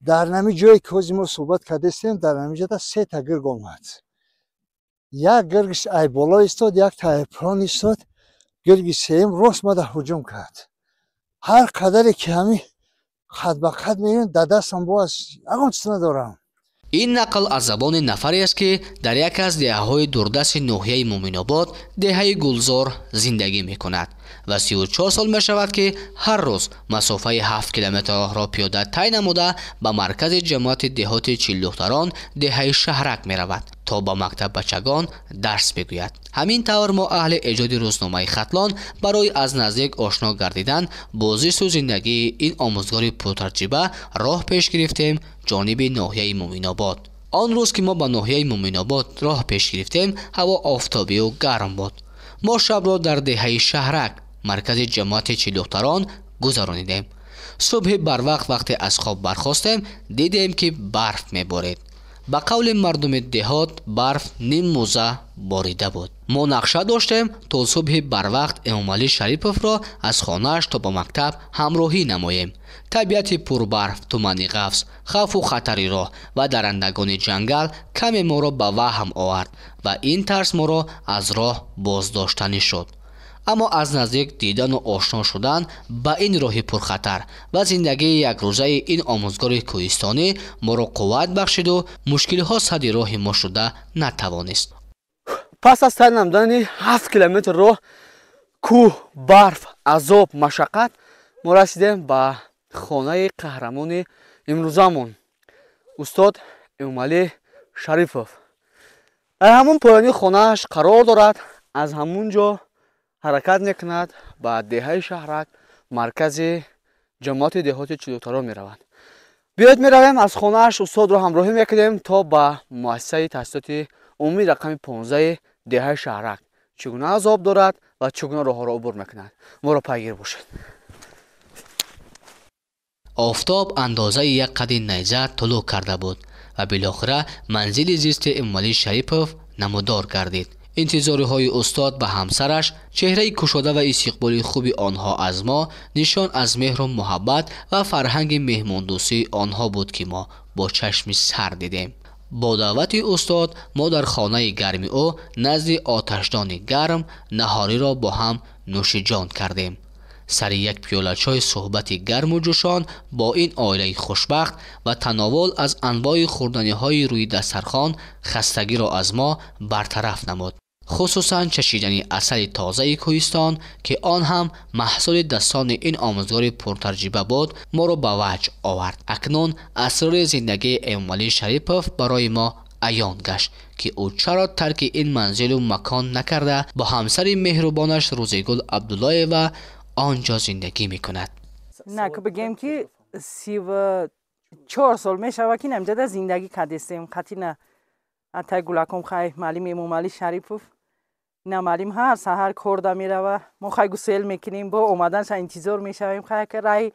дар нами ҷое ки ҳозир мо суҳбат кардастем, дар намиҷода се та гирг омад. Як гиргиш ай боло истод, як та ай пон истод. Гирги сеюм рост мада ҳуҷум кард. ҳар қадаре ки ҳами қад ба қад меён да дастам боз ягон чиз надорам. ин нақл аз забони нафаре аст ки дар яке аз деҳаҳои дурдасти ноҳияи Муъминобод, деҳаи Гулзор зиндагӣ мекунад ва 34 сол мешавад ки ҳар рӯз масофаи 7 километр роҳро пиёда тай намуда ба маркази ҷамоати деҳоти Чилдухтарон, деҳаи Шаҳрак меравад то ба мактаб бачагон дарс бигӯяд. ҳамин тавр мо аҳли эҷоди рӯзномаи Хатлон барои аз наздик ошно гардидан бо зисту зиндагии ин омӯзгори пуртаҷриба роҳ пеш гирифтем ҷониби ноҳияи Муъминобод. он рӯз ки мо ба ноҳияи Муъминобод роҳ пеш гирифтем, ҳаво офтобию гарм буд. мо шабро дар деҳаи Шаҳрак, маркази ҷамоати Чилдухтарон гузаронидем. субҳи барвақт вақте аз хоб бархостем, дидем ки барф меборид. ба қавли мардуми деҳот, барф ним мӯза борида буд. мо нақша доштем то субҳи барвақт Эмомалӣ Шариповро аз хонааш то ба мактаб ҳамроҳӣ намоем. табиати пурбарф, тумани ғафс, хавфу хатари роҳ ва дарандагони ҷангал каме моро ба ваҳм овард ва ин тарс моро аз роҳ боздоштанӣ шуд. аммо аз наздик дидану ошно шудан ба ин роҳи пурхатар ва зиндагии якрӯзаи ин омӯзгори кӯҳистонӣ моро қувват бахшиду мушкилиҳо садди роҳи мо шуда натавонист. пас аз тай намудани 7 километр роҳ, кӯҳ, барф, азоб, машаққат, мо расидем ба хонаи қаҳрамони имрӯзамон, устод Эмомалӣ Шарипов. дар ҳамон поёни хонааш қарор дорад. аз ҳамун ҷо ҳаракат мекунад, ба деҳаи Шаҳрак, маркази ҷамоати деҳоти Чилдухтарон меравад. биёед меравем аз хонааш устодро ҳамроҳӣ мекунем то ба муассисаи таҳсилоти умумии рақами 15 деҳаи Шаҳрак. чӣ гуна азоб дорад ва чӣ гуна роҳҳоро убур мекунад. моро пайгир бошед. офтоб андозаи як қади найза тулӯ карда буд ва билохира манзили зисти Эмомалӣ Шарипов намудор гардид. интизориҳои устод ба ҳамсараш, чеҳраи кушода ва истиқболи хуби онҳо аз мо нишон аз меҳру муҳаббат ва фарҳанги меҳмондӯстии онҳо буд ки мо бо чашми сар дидем. бо даъвати устод мо дар хонаи гарми ӯ назди оташдони гарм наҳориро бо ҳам нӯшиҷон кардем. сари як пиёла чой суҳбати гарму ҷӯшон бо ин оилаи хушбахт ва тановул аз анвои хӯрданиҳои рӯи дастархон хастагиро аз мо бартараф намуд. хусусан чашидани асали тозаи кӯҳистон ки он ҳам маҳсулидастони ин омӯзгори пуртаҷриба буд, моро ба ваҷ овард. акнун асрори зиндагии Эмомалӣ Шарипов барои мо аён гашт ки ӯ чаро тарки ин манзилу макон накарда бо ҳамсари меҳрубонаш Рӯзигул Абдуллоева онҷо зиндагӣ мекунад. نه که بگیم که 34 سال میشود که نمجده زندگی کردیم. خطی نه اتای گلکم خواهی معلم امامعلی شریفوف نه معلم هر سحر کرده میروه. ما خواهی گسیل میکنیم با اومدنش انتظار میشویم خواهی که رای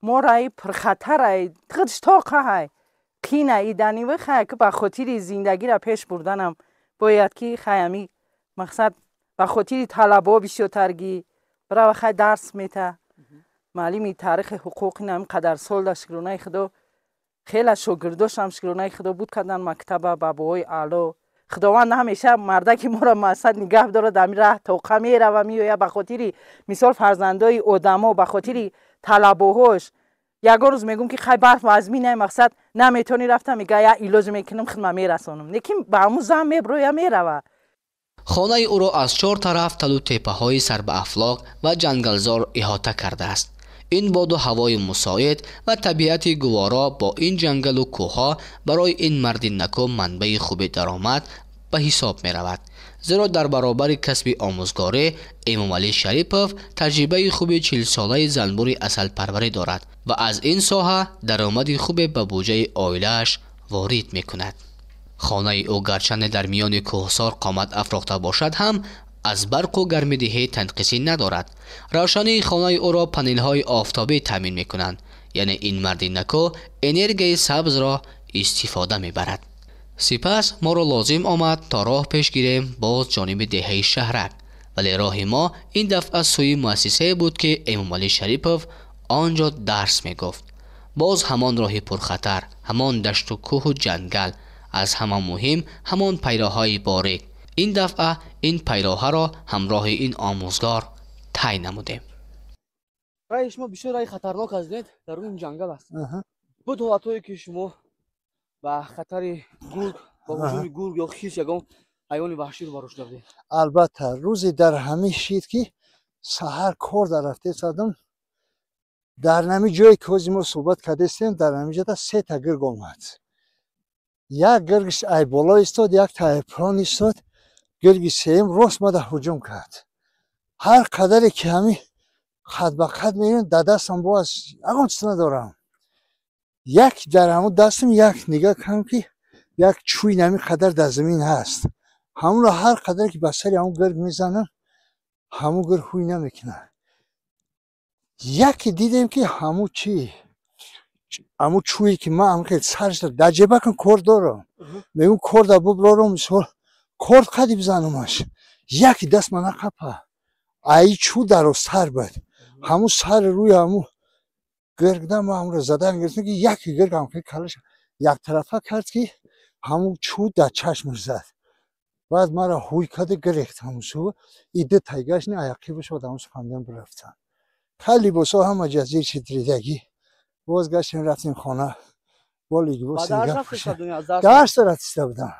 ما رای پرخطر رای تقدش تا خواهی قینه ایدنی و خواهی که به خاطر زندگی را پیش بردنم باید که خواهی مقصد به خاطر طلبا بیشترگی برای خواهی درس میته. معلمی تاریخ حقوقی نم قدر سال داشت شکرانه خدا خیلی شاگرداش هم شکرانه خدا بود کردن مکتب بابای اعلی. خداوند همیشه مرده که ما را مقصد نگاه داره در این راه توقع میره و میوید به خاطر مثال فرزندای آدما به خاطر طلباهاش. یک روز میگم که خیلی برف مزمینه مقصد نمیتونی رفتم میگه یا علاج میکنم خدمت میرسونم لیکن به آموزم میبروه میروه. хонаи ӯро аз чор тараф талу теппаҳои сарбаафлоқ ва ҷангалзор иҳота кардааст. ин боду ҳавои мусоид ва табиати гуворо бо ин ҷангалу кӯҳҳо барои ин марди накӯ манбаи хуби даромад ба ҳисоб меравад. зеро дар баробари касби омӯзгорӣ Эмомалӣ Шарипов таҷрибаи хуби 40-солаи занбури асалпарварӣ дорад ва аз ин соҳа даромади хубе ба буҷаи оилааш ворид мекунад. хонаи ӯ гарчанде дар миёни кӯҳсор қомат афрохта бошад ҳам аз барқу гармидиҳӣ танқисӣ надорад. равшании хонаи ӯро панелҳои офтобӣ таъмин мекунанд, яъне ин марди накӯ энергияи сабзро истифода мебарад. сипас моро лозим омад то роҳ пеш гирем боз ҷониби деҳаи Шаҳрак, вале роҳи мо ин дафъа сӯи муассисае буд ки Эмомалӣ Шарипов онҷо дарс мегуфт. باز همان راه پرخطر، همان دشت و کوه و جنگل، از همان مهم همان پیراهای باریک. این دفعه این پیراه را همراه این آموزگار طی نمودیم. راه شما بسیار راه خطرناک است، در اون جنگل است. آها. بود حالتایی که شما با خطر گرگ، با هجوم گرگ یا خیس یگان حیوان وحشی رو باروش دادید. البته روزی در همین شید که سحر کار در رفته سادم در نمی جایی که ما صحبت کردیم در نمی جدا 3 تا گرگ آمد. یک گرگش ای بالا ایستاد، یک تا پایین ایستاد. گرگ سوم راست ما هجوم کرد. هر قدری که همین خط به خط میریم در دستم باز اگه چیز ندارم. یک در همون دستم یک نگاه کنم که یک چوی نمی قدر در زمین هست. همون را هر قدر که بسری همون گرگ میزنم همون گرگ خوی نمیکنه. یکی دیدیم که همون همون چویی که من هم که سرش در جبه کن کار دارم. میگم کار در ببرارم مثال کار قدی بزنمش. یکی دست من نقپه. ای چو در سر بود. همون سر روی همون گرگ دم همون رو زدن گرفتن که یکی گرگ هم که کلش یک طرفه کرد که همون چو در چشمش زد. بعد مرا هوی کده گرفت همون سو ایده تایگاش نه عیقی بشود همون سپندن برفتن. خیلی بسا همه جزیر چیدریدگی باز گشتیم رفتیم خانه بالی گوست نگه پوشه درست رفتیسته بودم.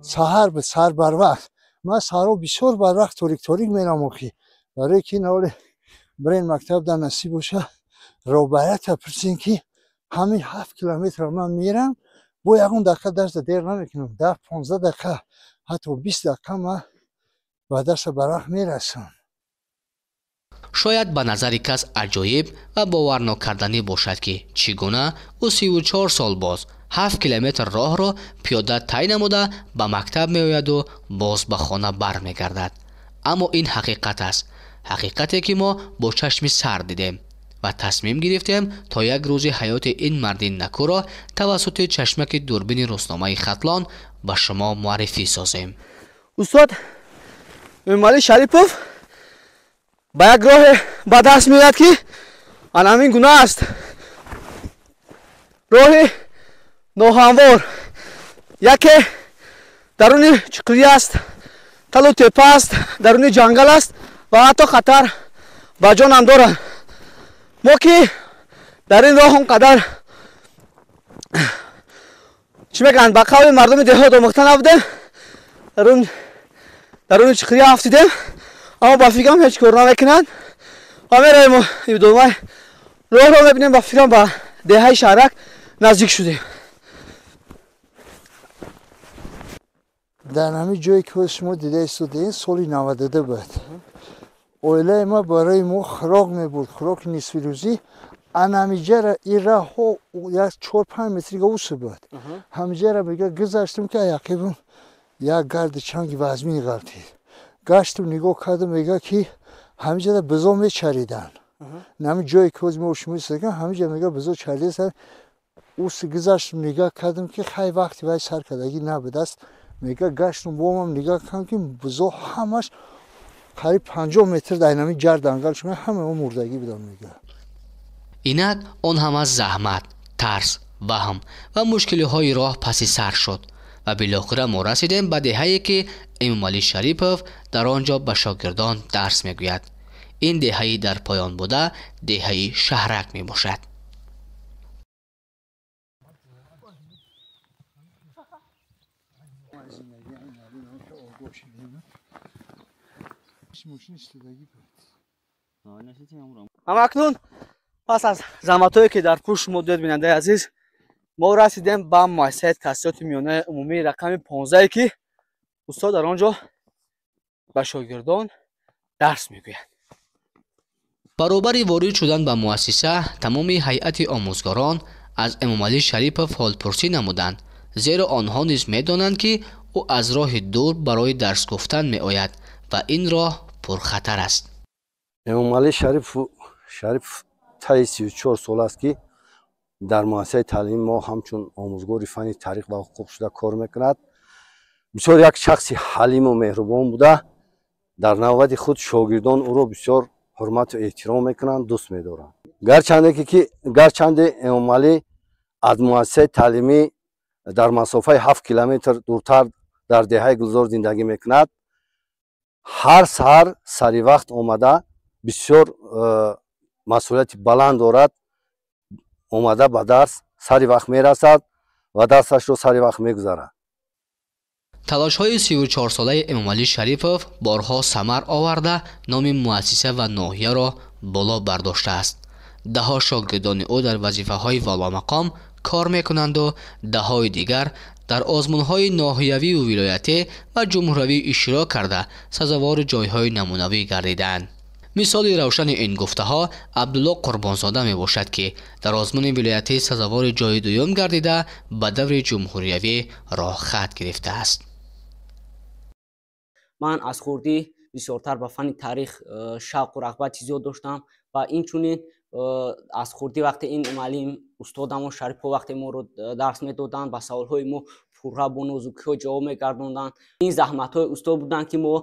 سهر به سر بر وقت من سهر بسیار بر وقت توریک میرم اوخی برای که نوال برین مکتب در نصیب باشه رو باید پرسین که همین 7 کیلومتر من میرم با یکون دقیقه درس دیر نمیکنم 10-15 دقیقه حتی 20 دقیقه من و درس بر وقت میرسم. شاید به نظر کس عجایب و باور نکردنی باشد که چگونه او 34 سال باز 7 کیلومتر راه را پیاده طی نموده به مکتب می آید و باز به خانه بر می گردد. اما این حقیقت است، حقیقتی که ما با چشم سر دیدیم و تصمیم گرفتیم تا یک روز حیات این مرد نکو را توسط چشمک دوربین روزنامه خطلان به شما معرفی سازیم. استاد امامعلی شریپوف با یک راه به دست میاد که آن همین گناه است. راه ناهموار یکی درون چقری است، تلو تپه است، درون جنگل است و حتی خطر به جان هم دارد. ما که در این راه اونقدر چی میگن به قول مردم دهات آموخته نبودیم، درون چقری افتیدیم اما با فکرم هیچ کار نمیکنند و میرویم و دومه راه را میبینیم با فکرم با دهه شهرک نزدیک شدیم. در همین جایی که شما دیده ایستادین سالی 92 بود. اویله ما برای ما خوراک میبود، خوراک نصف روزی. همیجه را این راه ها یک 4-5 متری اوس بود. همیجه را میگه گذاشتم که یقیبم یک گرد چنگ وزمین غلطید. گشتم نگاه کردم میگه که همیجه را بزا میچریدن. همین جایی که ما شما ایستادین همیجه میگه بزا چریدن. اوس گذاشتم نگاه کردم که خیلی وقتی وای سرکردگی نبود است. میگه گشتم با هم نگاه کردم که بزا همش قریب 50 متر در همین جر دنگل شما همه اون مردگی بودم میگه. اینک آن هم از زحمت، ترس، وهم و مشکلی های راه پسی سر شد و بالاخره ما رسیدیم به دهه‌ای که امامعلی شریپوف در آنجا به شاگردان درس میگوید. این دهه‌ای در پایان بوده دهه شهرک می باشد. اما اکنون پس از زحمت‌هایی که در پشت مدت بیننده عزیز ما رسیدیم به مؤسسه تحصیلات میانه عمومی رقم 15 که استاد در آنجا به شاگردان درس میگوید. برابر وارد شدن به مؤسسه تمام هیئت آموزگاران از امامعلی شریپوف حالپرسی نمودند، زیرا آنها نیز میدانند که او از راه دور برای درس گفتن می آید و این راه پرخطر است. امامعلی شریف طی 34 سال است که در مؤسسه تعلیم ما همچون آموزگار فنی تاریخ و حقوق شده کار میکند. بسیار یک شخص حلیم و مهربان بوده. در نوبت خود شاگردان او را بسیار ҳурмату эҳтиром мекунанд, дӯст медоранд. гарчанде эмомалӣ аз муассисаи таълимӣ дар масофаи 7 километр дуртар дар деҳаи Гулзор зиндагӣ мекунад, ҳар саҳар сари вақт омада бисёр масъулияти баланд дорад. омада ба дарс сари вақт мерасад ва дарсашро сари вақт мегузарад. талошҳои 34-солаи Эмомалӣ Шарипов борҳо самар оварда номи муассиса ва ноҳияро боло бардоштааст. даҳо шогирдони ӯ дар вазифаҳои воломақом кор мекунанду даҳои дигар дар озмунҳои ноҳиявию вилоятӣ ва ҷумҳуравӣ иштирок карда сазовори ҷойҳои намунавӣ гардидаанд. мисоли равшани ин гуфтаҳо Абдулло Қурбонзода мебошад, ки дар озмуни вилоятӣ сазовори ҷои дуюм гардида ба даври ҷумҳуриявӣ роҳхат гирифтааст. ман аз хурдӣ бисёртар ба фанни тарих шавқу рағбати зиёд доштам ва инчунин аз хурдӣ вақте ин муаллим устодамон Шарипов вақте моро дарс медоданд, ба саволҳои мо пурра бо нозукиҳо ҷавоб мегардонданд. ин заҳматҳои устод буданд, ки мо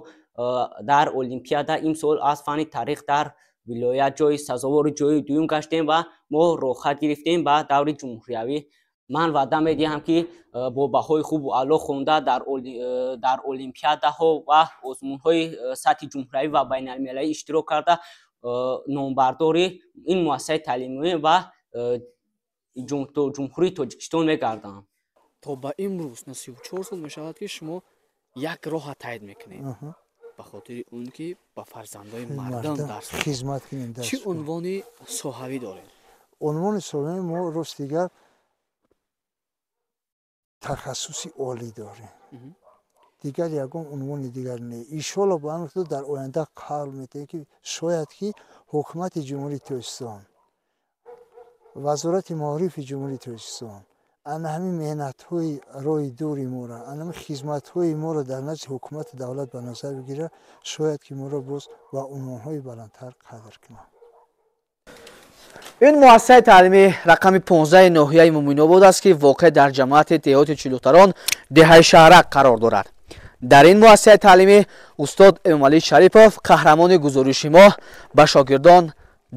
дар олимпиада имсол аз фанни тарих дар вилоят ҷои сазовори ҷои дуюм гаштем ва мо роҳхат гирифтем ба даври ҷумҳуриявӣ. ман ваъда медиҳам, ки бо баҳои хубу аъло хонда дар олимпиадаҳо ва озмунҳои сатҳи ҷумҳуриявӣ ва байналмилалӣ иштирок карда номбардори ин муассисаи таълимӣ ва ҷумҳурии Тоҷикистон мегардам. то ба имрӯз на 34 сол мешавад, ки шумо як роҳа таъйин мекунед ба хотири он ки ба фарзандои мардам дарс хизмат кунем. чӣ унвони соҳавӣ доред? унвони соҳавӣ мо рост дигар тахассуси олӣ дорем. дигар ягон унвони дигар не. иншоалло ба ан дар оянда қавл метаҳем, ки шояд ки ҳукумати ҷумҳурии Тоҷикистон, вазорати маорифи ҷумҳурии Тоҷикистон ана ҳамин меҳнатҳои роҳи дури моро, ана ҳамин хизматҳои моро дар назди ҳукумати давлат ба назар бигирад, шояд ки моро боз ба унвонҳои баландтар қадр кунад. ин муассисаи таълимӣ рақами 15 ноҳияи Муъминобод аст, ки воқеъ дар ҷамъияти деҳоти Чилӯтарон деҳаи Шаҳрак қарор дорад. дар ин муассисаи таълимӣ устод Эмомалӣ Шарипов, қаҳрамони гузориши мо, ба шогирдон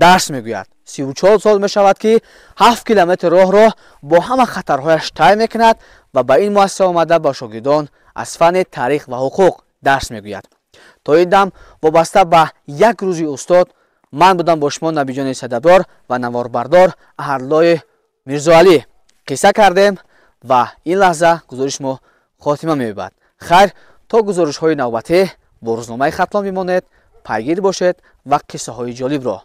дарс мегӯяд. 34 сол мешавад, ки 7 километр роҳро бо ҳама хатарҳояш тай мекунад ва ба ин муассиса омада ба шогирдон аз фанни таърих ва ҳуқуқ дарс мегӯяд. то ин дам вобаста ба як рӯзи устод, ман будам бо шумо Набиҷони Садабдор ва наворбардор Аҳадуллои Мирзоалӣ қисса кардем ва ин лаҳза гузориш мо хотима меёбад. хайр, то гузоришҳои навбатӣ бо рӯзномаи Хатлон бимонед, пайгир бошед ва қиссаҳои ҷолибро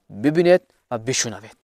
бибинед ва бишунавед.